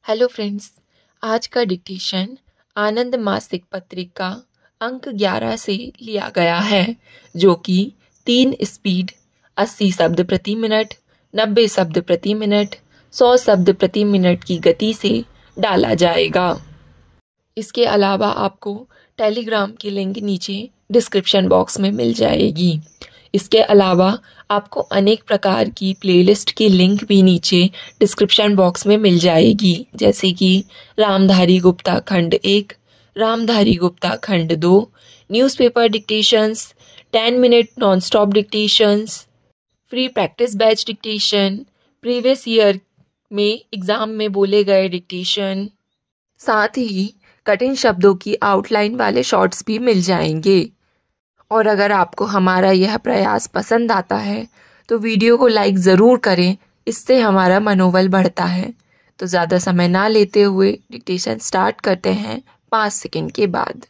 Hello friends. आज का dictation आनंद मासिक पत्रिका अंक 11 से लिया गया है, जो कि 3 स्पीड 80 शब्द प्रति मिनट, 90 शब्द प्रति मिनट, 100 शब्द प्रति मिनट की गति से डाला जाएगा। इसके अलावा आपको टेलीग्राम की लिंक नीचे डिस्क्रिप्शन बॉक्स में मिल जाएगी। इसके अलावा आपको अनेक प्रकार की प्लेलिस्ट की लिंक भी नीचे डिस्क्रिप्शन बॉक्स में मिल जाएगी, जैसे कि रामधारी गुप्ता खंड 1, रामधारी गुप्ता खंड 2, newspaper dictations, 10 minute non stop dictations, free practice batch dictation, previous year में एग्ज़ाम में बोले गए डिक्टेशन, साथ ही कठिन शब्दों की आउटलाइन वाले शॉर्ट्स भी मिल जाएंगे। और अगर आपको हमारा यह प्रयास पसंद आता है तो वीडियो को लाइक ज़रूर करें, इससे हमारा मनोबल बढ़ता है। तो ज़्यादा समय ना लेते हुए डिक्टेशन स्टार्ट करते हैं 5 सेकंड के बाद।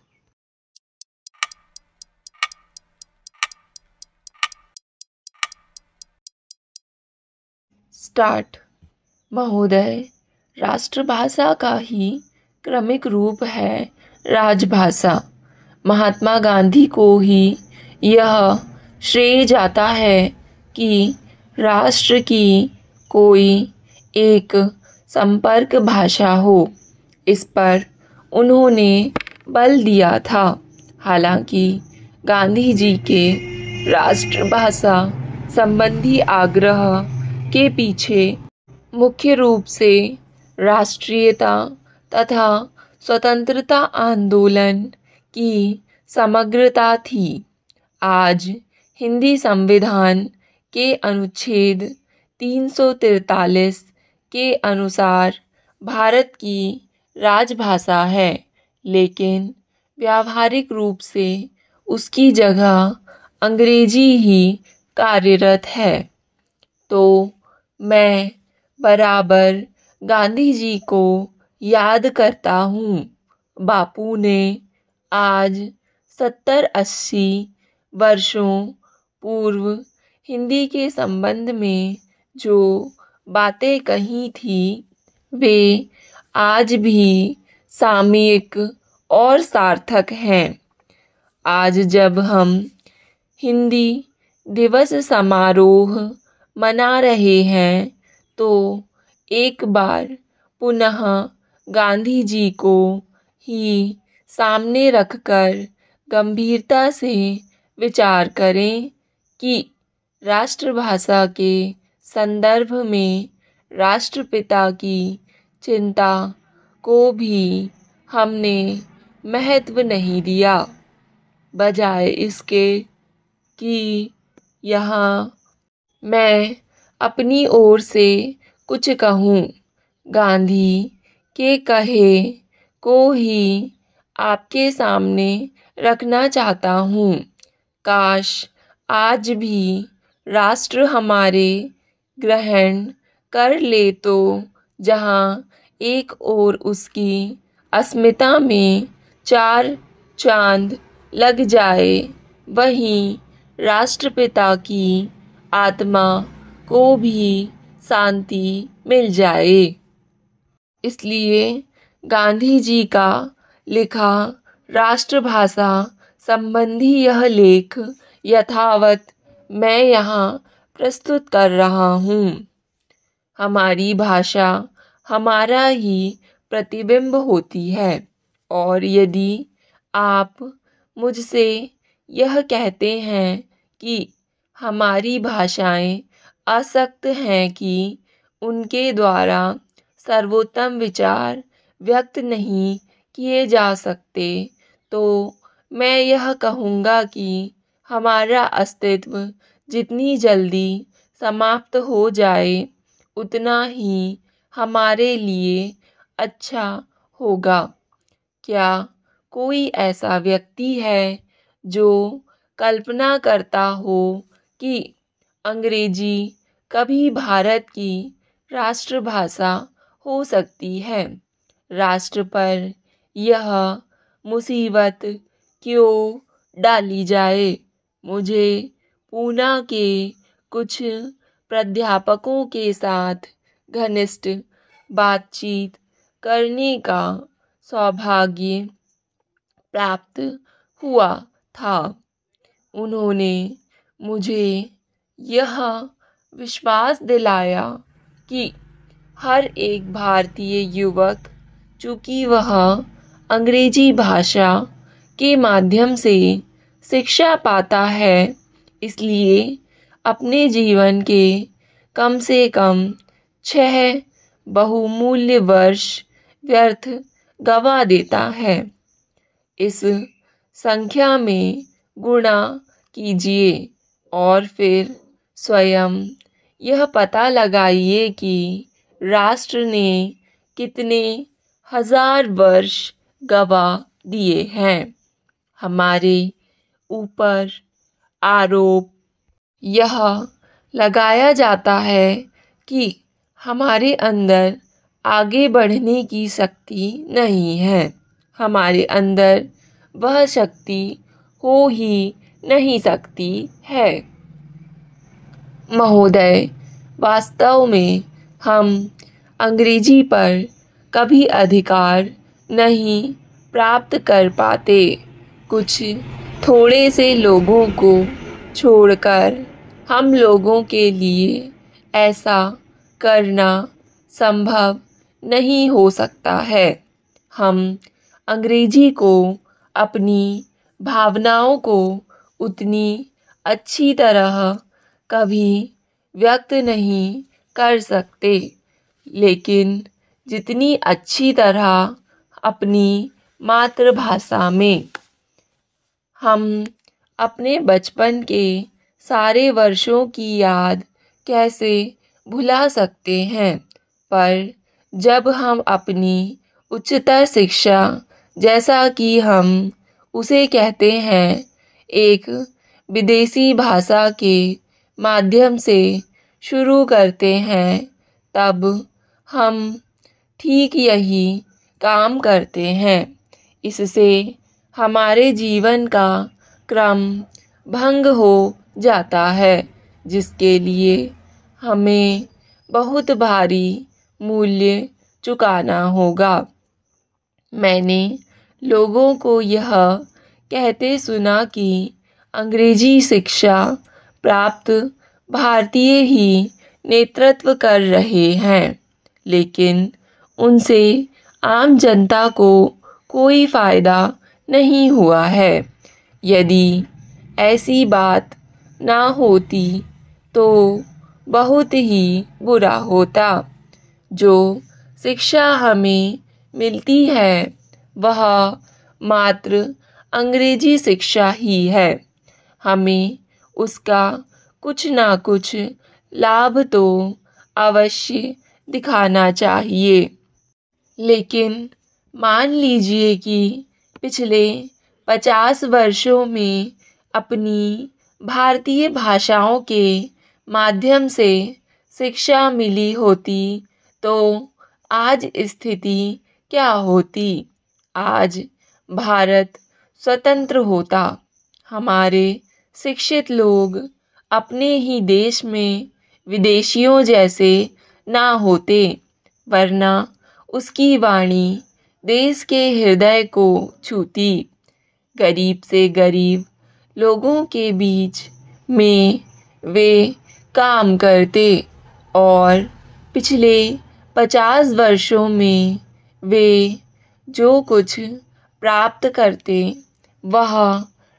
स्टार्ट। महोदय, राष्ट्रभाषा का ही क्रमिक रूप है राजभाषा। महात्मा गांधी को ही यह श्रेय जाता है कि राष्ट्र की कोई एक संपर्क भाषा हो। इस पर उन्होंने बल दिया था। हालांकि गांधी जी के राष्ट्रभाषा संबंधी आग्रह के पीछे मुख्य रूप से राष्ट्रीयता तथा स्वतंत्रता आंदोलन की समग्रता थी। आज हिंदी संविधान के अनुच्छेद 343 के अनुसार भारत की राजभाषा है, लेकिन व्यावहारिक रूप से उसकी जगह अंग्रेजी ही कार्यरत है। तो मैं बराबर गांधी जी को याद करता हूँ। बापू ने आज 70-80 वर्षों पूर्व हिंदी के संबंध में जो बातें कही थी, वे आज भी सामयिक और सार्थक हैं। आज जब हम हिंदी दिवस समारोह मना रहे हैं, तो एक बार पुनः गांधी जी को ही सामने रखकर गंभीरता से विचार करें कि राष्ट्रभाषा के संदर्भ में राष्ट्रपिता की चिंता को भी हमने महत्व नहीं दिया, बजाय इसके कि यहाँ मैं अपनी ओर से कुछ कहूँ। गांधी के कहे को ही आपके सामने रखना चाहता हूँ। काश आज भी राष्ट्र हमारे ग्रहण कर ले, तो जहाँ एक ओर उसकी अस्मिता में 4 चांद लग जाए, वहीं राष्ट्रपिता की आत्मा को भी शांति मिल जाए। इसलिए गांधी जी का लिखा राष्ट्रभाषा संबंधी यह लेख यथावत मैं यहाँ प्रस्तुत कर रहा हूँ। हमारी भाषा हमारा ही प्रतिबिंब होती है, और यदि आप मुझसे यह कहते हैं कि हमारी भाषाएं असक्त हैं कि उनके द्वारा सर्वोत्तम विचार व्यक्त नहीं किए जा सकते, तो मैं यह कहूँगा कि हमारा अस्तित्व जितनी जल्दी समाप्त हो जाए, उतना ही हमारे लिए अच्छा होगा। क्या कोई ऐसा व्यक्ति है जो कल्पना करता हो कि अंग्रेजी कभी भारत की राष्ट्रभाषा हो सकती है? राष्ट्र पर यह मुसीबत क्यों डाली जाए? मुझे पूना के कुछ प्राध्यापकों के साथ घनिष्ठ बातचीत करने का सौभाग्य प्राप्त हुआ था। उन्होंने मुझे यह विश्वास दिलाया कि हर एक भारतीय युवक, चूँकि वह अंग्रेजी भाषा के माध्यम से शिक्षा पाता है, इसलिए अपने जीवन के कम से कम 6 बहुमूल्य वर्ष व्यर्थ गंवा देता है। इस संख्या में गुणा कीजिए और फिर स्वयं यह पता लगाइए कि राष्ट्र ने कितने हजार वर्ष गंवा दिए हैं। हमारे ऊपर आरोप यह लगाया जाता है कि हमारे अंदर आगे बढ़ने की शक्ति नहीं है, हमारे अंदर वह शक्ति हो ही नहीं सकती है। महोदय, वास्तव में हम अंग्रेजी पर कभी अधिकार नहीं प्राप्त कर पाते। कुछ थोड़े से लोगों को छोड़कर हम लोगों के लिए ऐसा करना संभव नहीं हो सकता है। हम अंग्रेजी को अपनी भावनाओं को उतनी अच्छी तरह कभी व्यक्त नहीं कर सकते, लेकिन जितनी अच्छी तरह अपनी मातृभाषा में। हम अपने बचपन के सारे वर्षों की याद कैसे भुला सकते हैं, पर जब हम अपनी उच्चतर शिक्षा, जैसा कि हम उसे कहते हैं, एक विदेशी भाषा के माध्यम से शुरू करते हैं, तब हम ठीक यही काम करते हैं। इससे हमारे जीवन का क्रम भंग हो जाता है, जिसके लिए हमें बहुत भारी मूल्य चुकाना होगा। मैंने लोगों को यह कहते सुना कि अंग्रेजी शिक्षा प्राप्त भारतीय ही नेतृत्व कर रहे हैं, लेकिन उनसे आम जनता को कोई फ़ायदा नहीं हुआ है। यदि ऐसी बात ना होती तो बहुत ही बुरा होता। जो शिक्षा हमें मिलती है वह मात्र अंग्रेजी शिक्षा ही है। हमें उसका कुछ ना कुछ लाभ तो अवश्य दिखाना चाहिए। लेकिन मान लीजिए कि पिछले 50 वर्षों में अपनी भारतीय भाषाओं के माध्यम से शिक्षा मिली होती तो आज स्थिति क्या होती। आज भारत स्वतंत्र होता। हमारे शिक्षित लोग अपने ही देश में विदेशियों जैसे ना होते, वरना उसकी वाणी देश के हृदय को छूती। गरीब से गरीब लोगों के बीच में वे काम करते और पिछले 50 वर्षों में वे जो कुछ प्राप्त करते वह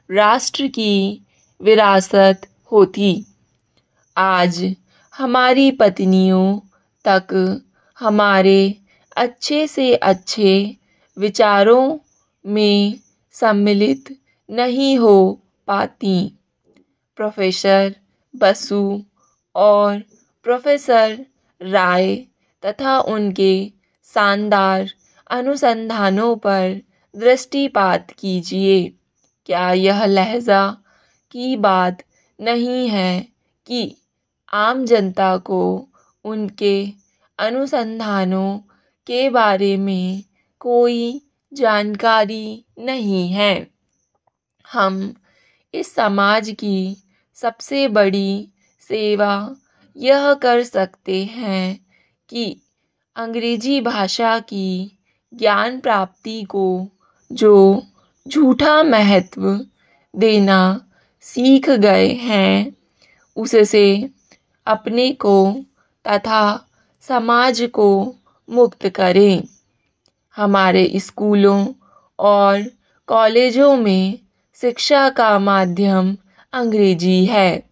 राष्ट्र की विरासत होती। आज हमारी पत्नियों तक हमारे अच्छे से अच्छे विचारों में सम्मिलित नहीं हो पाती। प्रोफेसर बसु और प्रोफेसर राय तथा उनके शानदार अनुसंधानों पर दृष्टिपात कीजिए। क्या यह लहजा की बात नहीं है कि आम जनता को उनके अनुसंधानों के बारे में कोई जानकारी नहीं है। हम इस समाज की सबसे बड़ी सेवा यह कर सकते हैं कि अंग्रेजी भाषा की ज्ञान प्राप्ति को जो झूठा महत्व देना सीख गए हैं, उससे अपने को तथा समाज को मुक्त करें। हमारे स्कूलों और कॉलेजों में शिक्षा का माध्यम अंग्रेजी है।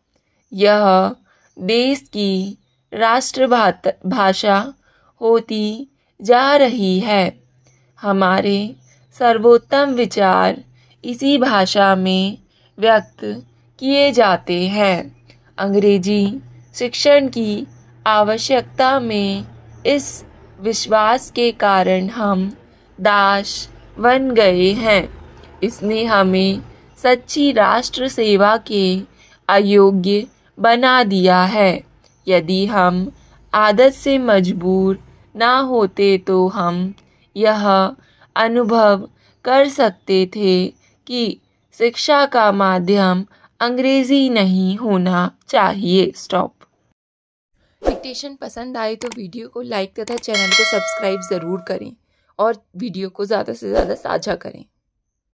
यह देश की भाषा होती जा रही है। हमारे सर्वोत्तम विचार इसी भाषा में व्यक्त किए जाते हैं। अंग्रेजी शिक्षण की आवश्यकता में इस विश्वास के कारण हम दास बन गए हैं। इसने हमें सच्ची राष्ट्र सेवा के अयोग्य बना दिया है। यदि हम आदत से मजबूर ना होते तो हम यह अनुभव कर सकते थे कि शिक्षा का माध्यम अंग्रेजी नहीं होना चाहिए। स्टॉप। डिक्टेशन पसंद आए तो वीडियो को लाइक तथा चैनल को सब्सक्राइब ज़रूर करें और वीडियो को ज़्यादा से ज़्यादा साझा करें।